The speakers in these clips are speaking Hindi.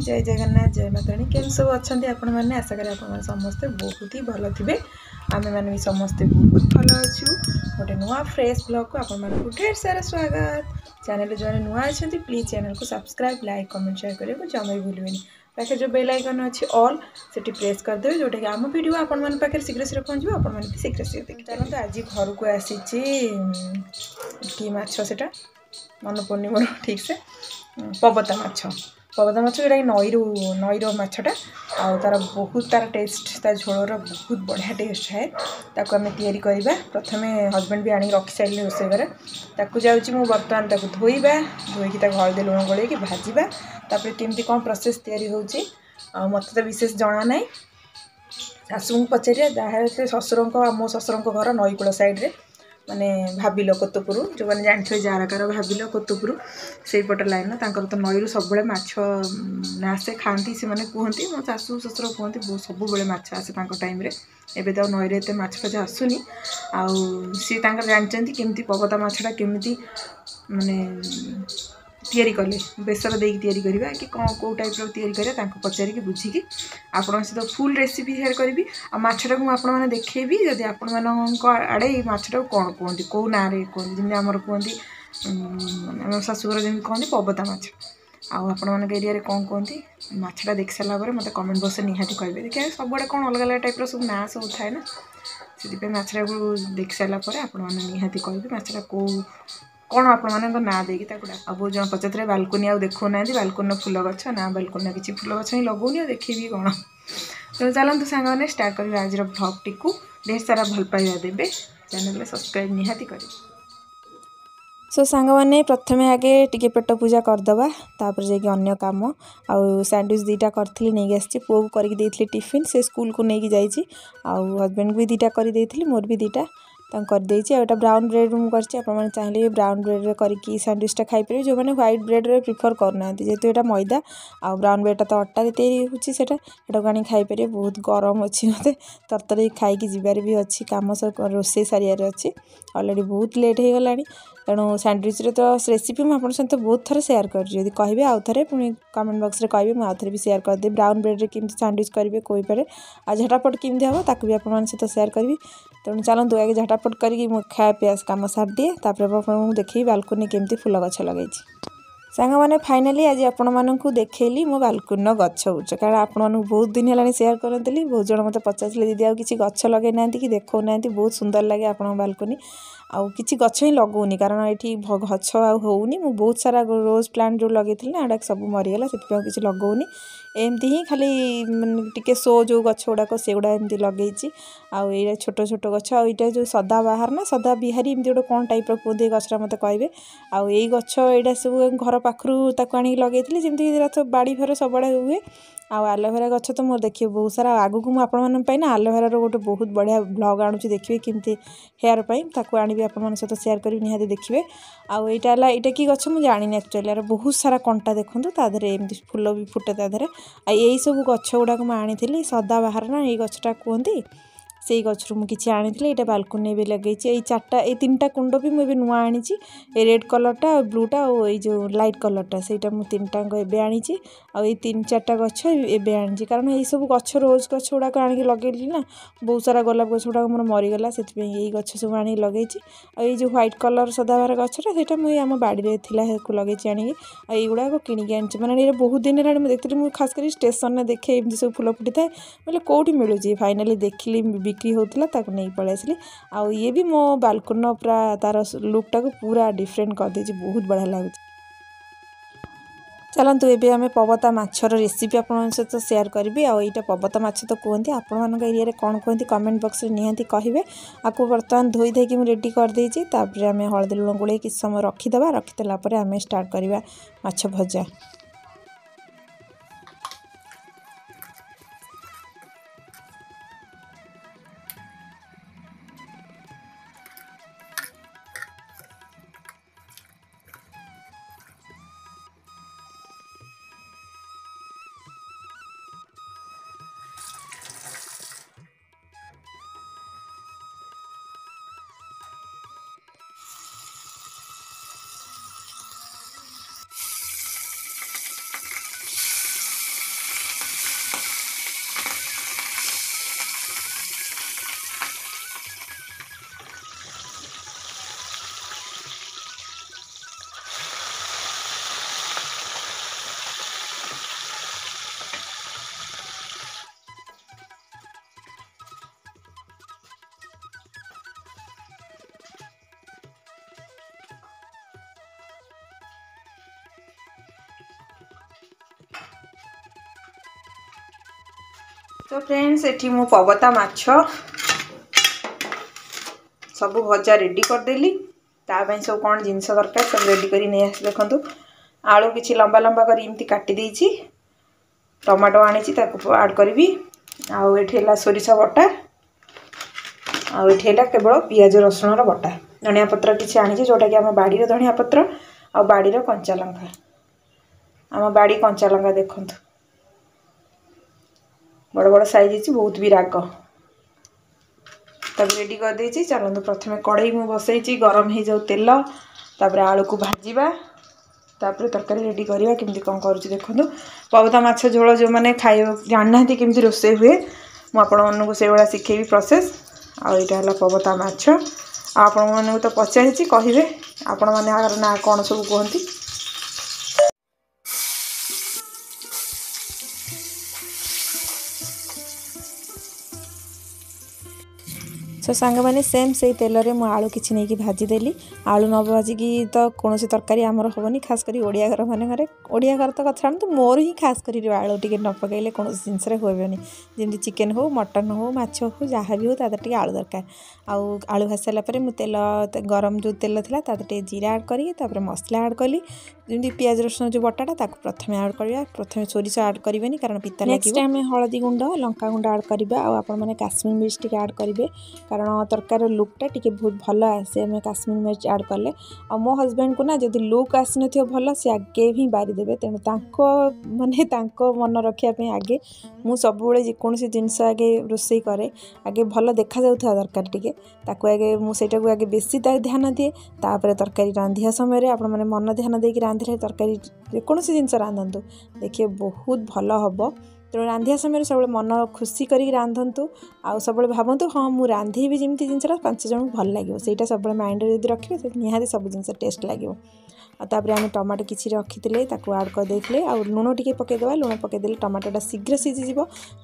जय जगन्नाथ जय माताराणी केम सब अच्छा आपण मैंने आशा करें आप समस्ते बहुत ही भल थे आम मैंने भी समस्ते बहुत भल अच्छु गोटे नुआ फ्रेश ब्लॉग को आपको ढेर सारा स्वागत चैनल जो नुआ अच्छा प्लीज चैनल को सब्सक्राइब लाइक कमेंट शेयर करने को जमा भी भूलें पाखे जो बेल आइकन अच्छी ऑल से प्रेस करदे जोटा कि आम वीडियो आपण पाखे शीघ्र शीघ्र पहुँचो आपण भी शीघ्र शीघ्र देखिए चलते आज घर को आसी कि माछ से मन पड़नी मोर ठीक से पबता माछ जोटा कि नईर माछटा आउ तार बहुत तार टेस्ट तार झोलर बहुत बढ़िया टेस्ट है ताको आम तैयारी करवा प्रथम हजबैंड भी आनी रखी सारे रोसे घरे ताकू जाऊँगी मु बर्तमान ताकू धोइबा धोईकी हल्दी लुण गोल भाजवा तापर केमती कौन प्रोसेस तैयारी होची मत तो विशेष जना ना शाशु को पचारिया जहाँ शशुर मो शशुर घर नईकूल साइड्रे माने भाबिल कोतपुर जो मैंने जानते जाराकार भाबिल कोतपुर से पट लाइन तांकर तो नईरू सब माछ आसे खाती से मैंने कहती मो शाशु शशुर कहते बहुत सब माछ आसे टाइम एबे तो नईरे एत माछ फाछ आसुनी आउ सी जानते केमती पबता माछटा केमती माने तैयारी कले बेसर देकी तैयारी करवा कि कौन कौ टाइप तैयारी करा पचारिक बुझिकी आपण सहित फुल रेसिपी शेयर करी आ माछटा को आपण मैंने देखी जदि आपण मान आड़े माछटा कौन कहते कौ ना कहते जमी आमर कहती आम शाशुघर जमी कहते पबता माछ आपण मान एरिया कौन कहती माछटा देख सारापर मत कमेंट बक्स निहाती कहे देखिए सबुआड़े कौन अलग अलग टाइप सब ना सब थाए ना से माछटा को देख सारापर आपण मैंने निहाती कहे माछटा कौ कौन आपण ना देकी बहुत जन पचारे बालकोनी आउ देखो ना बालकोनी फुल गछ ना बालकोनी किसी फुल गछ ही लगौनी देखी कौन तो चलते सांग मैंने स्टार्ट कर आज ब्लॉग टी ढेर सारा भल पाइबा देवे चैनल सब्सक्राइब निहाती कर सो सांग मैंने प्रथम आगे टिके पेट पूजा करदे तापर जाकि अन्य काम आउ सैंडविच दीटा करी नहीं आसी पुआ को करके टिफिन से स्कूल को लेकिन जाइए आउ हजबैंड भी दीटा कर मोर भी दीटा करदे ब्राउन ब्रेड मुझे आपने चाहिए ब्राउन ब्रेड करके सैंडविचटा खाईपर जो मैंने व्हाइट ब्रेड प्रिफर करना जेहेतु यहाँ मैदा आ ब्राउन ब्रेडटा तो अट्टा तैयारी होटा आनी खाईपर बहुत गरम अच्छी मत तरतरी खाई जीवार भी अच्छी कम सब रोसे सारे अच्छी अलरेडी बहुत लेट हो गला तेणु सैंडविच तो रेसिपी मुझे सहित बहुत थर सेयार कर कहे आउ थे पुणी कमेंट बक्स में कहे मुझे भी सेयार करदे ब्राउन ब्रेड केमती सैंडविच करेंगे कोईपे आ झटापट केमती हम ताकू भी आप सहित सेयार करी तेणु चलतु आगे झटापट करके खाया पिया कम सार दिए तापर देखी बालकोनी केमती फुल गछ लगे सांग मैंने फाइनाली आज आपको देखली मो बालकोनी गछ बुछ कारण आपको बहुत दिन है सेयार करती बहुत जन मत पचारे दीदी आ कि गछ लगे ना कि देखो ना बहुत सुंदर लगे आप बालकोनी आउ किसी गछ ही लगौनी कारण ये गछ आउनी मु बहुत सारा रोज प्लांट जो लगे ना सब मरीगला से किसी लगौनी एमती ही खाली टिके शो जो गछ गुड़ाक से गुड़ा एमती लगे आउ छोट छोट गछ आईटा जो सदा बाहर ना सदा बिहारी एमती गोटे कौन टाइप कहते गछटा मत कहे आउ यही गछ यहाँ सब घर पाखु ताक आनी लगे जमी तो बाड़ी घर सब हुए आउ आलोवेरा गछ तो मोर देखिए बहुत सारा आगू को मुझे ना आलोवेरा गोटे बहुत बढ़िया ब्लॉग आणुची देखिए केमती हेयर पाई ताकू आनी आप सहित सेयार करी निहाती देखिए आउ यहाँ कि गछ मुझे जानी एक्चुअली यार बहुत सारा कंटा देखूँ तादे एमती फुल भी फुटे तादे यही सब गछ गुड़ाक मुझे सदा बाहर ना ये गछटा कहती से गचरू मुझे किसी आनी यहाँ बालकोनी भी लगे चार्टा ये तीन टा कुंड भी मुझे नुआ आनी रेड कलरटा ब्लूटा और ये जो लाइट कलरटा से तीन टाक एवं आनी आई तीन चार्टा गछ एवं आनी कारण ये सब गछ रोज गछ गुड़ाक आनिक लगे ना बहुत सारा गोलाप गछ गुड़ाक मोर मरीगला से यही गछ सब आनी लगे ये जो व्हाइट कलर सदाबार गछटा से मुझे आम बाड़ी में लगे आनिक युड़ाक किणिकी आनी मैंने ये बहुत दिन है देखती मुझे खास कर स्टेशन में देखे एमती सब फुल फुटी थाए बोले कौटी मिलूँ फाइनाली देखिली बिक्री होता ताको नहीं पलि आसली आउ ये भी मो बालकोनी पूरा तार लुकटा को पूरा डिफरेंट कर दे बहुत बढ़िया लगे चलतु एबे आम पबता माछर रेसिपी आप सहित सेयार करी आईटा पबता माछ तो कहते आपण एरिया कौन कहते कमेंट बक्स में निहाती कहे आपको बर्तमान धोई धोई मुझे रेडी करदे आम हलदी लुण गोल किसी समय रखीदे रखीदेला आम स्टार्ट करवा माछ भजा तो फ्रेंड्स एठी मु पवता माछ सब भजा रेडी करदेली तापाई सब कौन जिनस दरकार सब रेडी कर नहीं आस देखु आलू किसी लंबा लंबा कर इमती काटी देछि टमाटो आनी आड करी आला सोरिष बटा आला केवल पियाज रसुण बटा धनिया पत्र किसी आनी जोटा कि आम बाड़ी धनिया पत्र आ बाड़ी कंचा लंका आम बाड़ी कंचा लंका देखु बड़ बड़ साइज बहुत भी राग तब रेडी कर देछि। चलନ୍ତୁ प्रथमे कढ़ई मु बसैछि गरम हो जाऊ तेल तापर आलू को भाजीबा तापर तरकारी रेडी करवा केमती कौन करुछि देखंतु पवता माछ झोल जो मैंने खाइ जानना केमती रोषे हुए मुझे से भाया शिखेबी प्रोसेस आईटा है पवता माछ आपण मानू तो पचारि कहे आपण मैंने ना कौन सब कहती सो सांग मैंने सेम से तेल रे मु आलू किछि नहीं कि भाजीदेली आलू न भाजिकी तो कौन तरकारी आमर हेनी खास कर ओडिया घर मान ओडिया घर तो कथा तो मोर ही खास कर आलू टे न पकड़े कौन जिनस हुएनि जमी चिकेन हो मटन हो माछ हो जहाँ भी हो तादर आलू दरकार आलू भाजी सारापर मुझे तेल गरम जो तेल था तादर जीरा आड करी मसला आड कली जमी पियाज रसुण जो बटाटा प्रथम आड करवा प्रथम सोरिष आड करें कारण पिता लगे आम हलदी गुंड लंका गुंड आड करवा आपने काश्मीर मिर्च टी आड करेंगे कारण तरकार लुकटा टी बहुत भल आसे आम काश्मीर मिर्च आड कले मो हजबैंड को ना जब लुक आसी न भल सी आगे ही बारीदेवे तेणु माने मन रखापी आगे मु सब जेकोसी जिनस आगे रोषे करे आगे भल देखा जाउथवा दरकार टिके ताकू आगे मुझे आगे बेसी ध्यान दिए तापर तरकारी रांधिया समय आप मन ध्यान देकी रांधिले तरकारी जेकोसी जिनस रांधतु देखिए बहुत भल हम तेणु रांधिया समय सब मन खुशी कर रांधतु आउ सब भावतु हाँ मुझे रांधेबी जमी जिनसा 5 जन को भल लगे से सब माइंड में रखिए निहाती सब जिन टेस्ट लगे तापर आम टमाटो किसी रखी आड करदे आ लुण टी पकईदे लुण पकईदे टमाटोटा शीघ्र सीझीज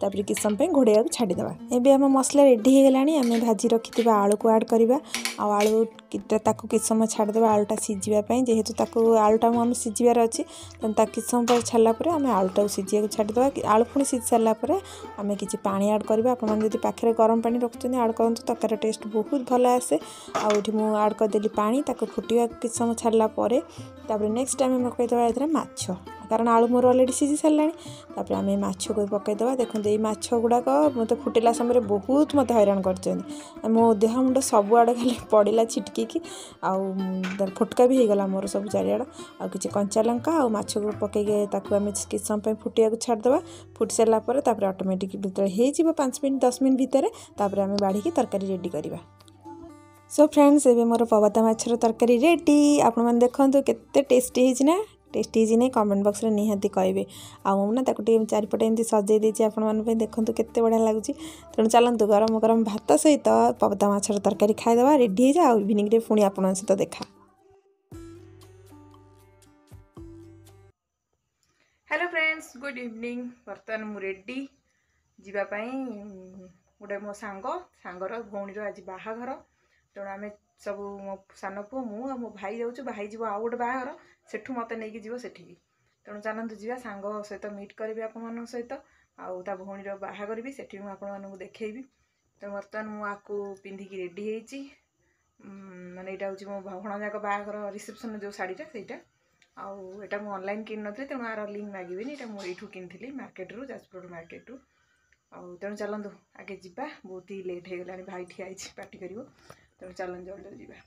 तापर किस समय घोड़े छाड़ीदे एवं आम मसला रेडी हो गलानी आम भाजी रखि आलू को आड करवा आलू किस समय छाड़दे आलूटा सीझापी जेहेतु आलूटा आम सीझार अच्छी किस समय छाड़ापर आम आलूटा सीझा छाड़दे आलू पुणी सीझी सारापर आम किसी पानी आड करवा आपड़ी पाखे गरम पानी रखुच्च आड करूँ तरकार टेस्ट बहुत भल आसे आठ मुझे आड करदेली पानी फुटा किस समय छाड़ापर तापर नेक्स्ट टाइम पकईदे ये माछ कारण आलू मोर अलरेडी सीझी सारे आम माछ को पकईदे देखो ये माछ गुड़ाक मत फुटेला समय बहुत मत हैरान कर मो देह मुंड सबुआड़े खाली पड़ा छिटकी फुटका भी होगला मोर सब चारिआड़ आ कि कंचा लंका आ माछ को पकईके आम किस समय फुटिया छाड़दे फुट सारापर ऑटोमेटिक हो 5 मिनट 10 मिनट भितर तापर आम बाढ़ी तरकारी रेडी करवा। सो फ्रेंड्स एबे मोर पवता माछर तरकारी रेडी आपण मैंने देखो केते टेस्टी होना टेस्टी होची नहीं कमेंट बॉक्स रे निहाती कहबे आना चारिपटे एमती सजे देछि आपण माने देखो केते बढ़िया लगुच तेणु चलतु गरम गरम भात सहित पवता माछर तरकारी खाईदेवा रेडी हो जाए इवनिंग रे पुणी आपण सहित देखा। हेलो फ्रेंड्स गुड इवनिंग बर्तमान मु रेडी जीवाई गोटे मो सांगर भौणीर आज बाहाघर तेणु आम सब मो सान पु मु मो भाई जाऊँ भाई जीव आउ गोटे बाहर सेठू मत नहीं जीव सेठी तेणु चलतु जा सांग सहित मीट करी आपण सहित आउ ता भौणीर बाहाघर भी सेठी मुझे देखी तो बर्तमान मुझे पिंधिकी रेडी होती माने यहाँ हूँ मो भणजाक बाहाघर रिसेप्शन जो शाढ़ीटा सहीटा आईटा मुझे ऑनलाइन किन नी तेणु यार लिंक मागेनि यहाँ मुझे किनी मार्केट रू जाजपुर मार्केट रू तेणु चलतु आगे जा बहुत ही लेट हो गला भाई ठिया पार्टी कर तेणु चलन जल्दी जा।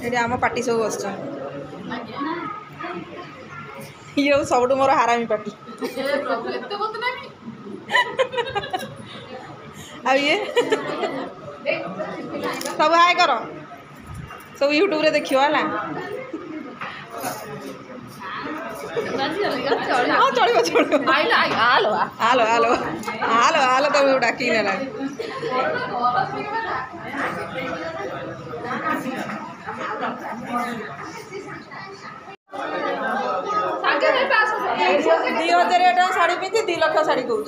ये आम पार्टी सब बस ये सब मोर हारामी पार्टी आ ये सब हाय कर सब यूट्यूब रे देखियो है चलो चलो आलो आलो आलो आलो आलो तुम डाक टका शाढ़ी पिंधि 2 लाख शाढ़ी कौच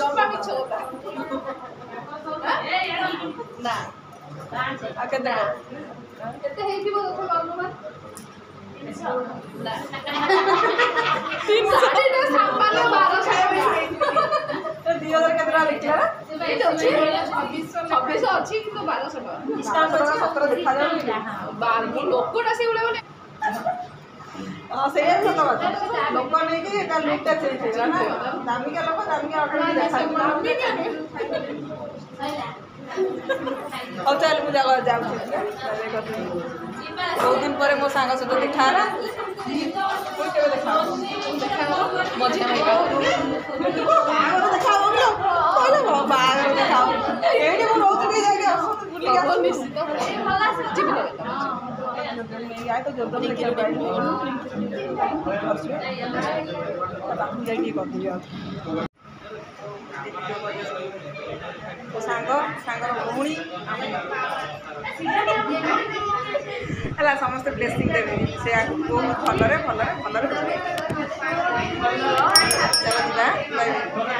लोकटा से हाँ से लोक नहीं लुकटा चेंज हो ना दामिका लोक दामिका और चल मुझे जाऊँ बहुत दिन पर मो सांग सहित देखा मझे सांग सांगर भौणी है समस्त ब्लेसिंग देवे से बहुत भलरे भलरे भलरे चलो बाय।